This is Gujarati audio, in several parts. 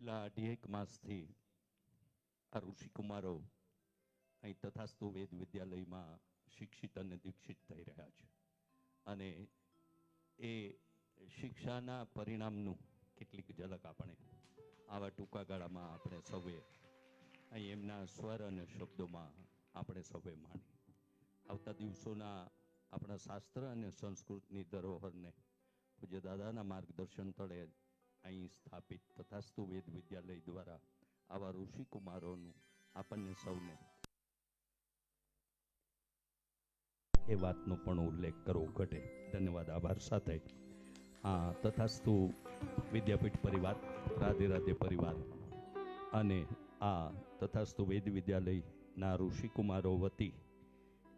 છેલ્લા 1.5 માસથી આ ઋષિકુમારો અહીં તથાસ્તુ વેદ વિદ્યાલયમાં શિક્ષિત અને દીક્ષિત થઈ રહ્યા છે અને એ શિક્ષાના પરિણામનું કેટલીક ઝલક આપણે આવા ટૂંકા ગાળામાં આપણે સૌએ અહીં એમના સ્વર અને શબ્દોમાં આપણે સૌએ માણી આવતા દિવસોના આપણા શાસ્ત્ર અને સંસ્કૃતની ધરોહરને પૂજ્ય દાદાના માર્ગદર્શન તળે અહીં સ્થાપિત તથાસ્તુ વેદ વિદ્યાલય દ્વારા આવા ઋષિકુમારોનું આપણને સૌને એ વાતનો પણ ઉલ્લેખ કરવો ઘટે. ધન્યવાદ, આભાર સાથે આ તથાસ્તુ વિદ્યાપીઠ પરિવાર, રાધે રાધે પરિવાર અને આ તથાસ્તુ વેદ વિદ્યાલયના ઋષિકુમારો વતી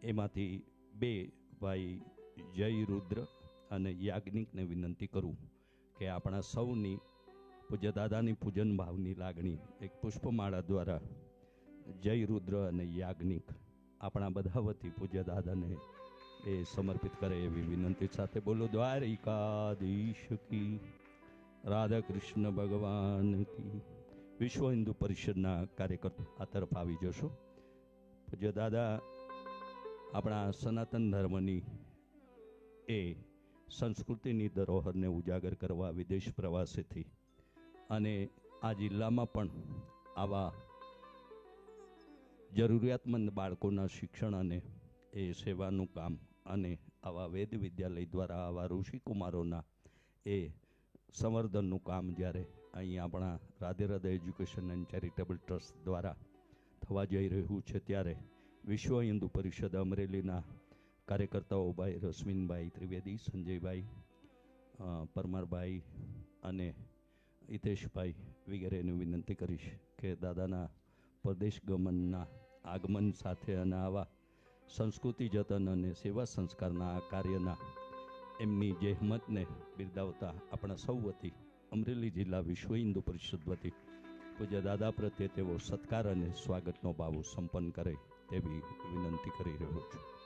એમાંથી બે ભાઈ જય રુદ્ર અને યાજ્ઞિકને વિનંતી કરું કે આપણા સૌની પૂજ્ય દાદાની પૂજન ભાવની લાગણી એક પુષ્પમાળા દ્વારા જય રુદ્ર અને યાજ્ઞિક આપણા બધા વતી પૂજ્ય દાદાને એ સમર્પિત કરે એવી વિનંતી સાથે બોલો દ્વારિકાધીશ કી, રાધા કૃષ્ણ ભગવાન કી. વિશ્વ હિન્દુ પરિષદના કાર્યકર્તા આ તરફ આવી જશો. પૂજ્ય દાદા આપણા સનાતન ધર્મની એ સંસ્કૃતિની ધરોહરને ઉજાગર કરવા વિદેશ પ્રવાસેથી અને આ જિલ્લામાં પણ આવા જરૂરિયાતમંદ બાળકોના શિક્ષણ અને એ સેવાનું કામ અને આવા વેદ વિદ્યાલય દ્વારા આવા ઋષિકુમારોના એ સંવર્ધનનું કામ જ્યારે અહીં આપણા Radhe Radhe education and charitable trust દ્વારા થવા જઈ રહ્યું છે ત્યારે વિશ્વ હિન્દુ પરિષદ અમરેલીના કાર્યકર્તાઓ ભાઈ રશ્મિનભાઈ ત્રિવેદી, સંજયભાઈ પરમારભાઈ અને હિતેશભાઈ વગેરેને વિનંતી કરીશ કે દાદાના પરદેશ ગમનના આગમન સાથે અને આવા સંસ્કૃતિ જતન અને સેવા સંસ્કારના આ કાર્યના એમની જહેમતને બિરદાવતા આપણા સૌ વતી અમરેલી જિલ્લા વિશ્વ હિન્દુ પરિષદ વતી પૂજ્ય દાદા પ્રત્યે તેઓ સત્કાર અને સ્વાગતનો ભાવ સંપન્ન કરે તેવી વિનંતી કરી રહ્યો છું.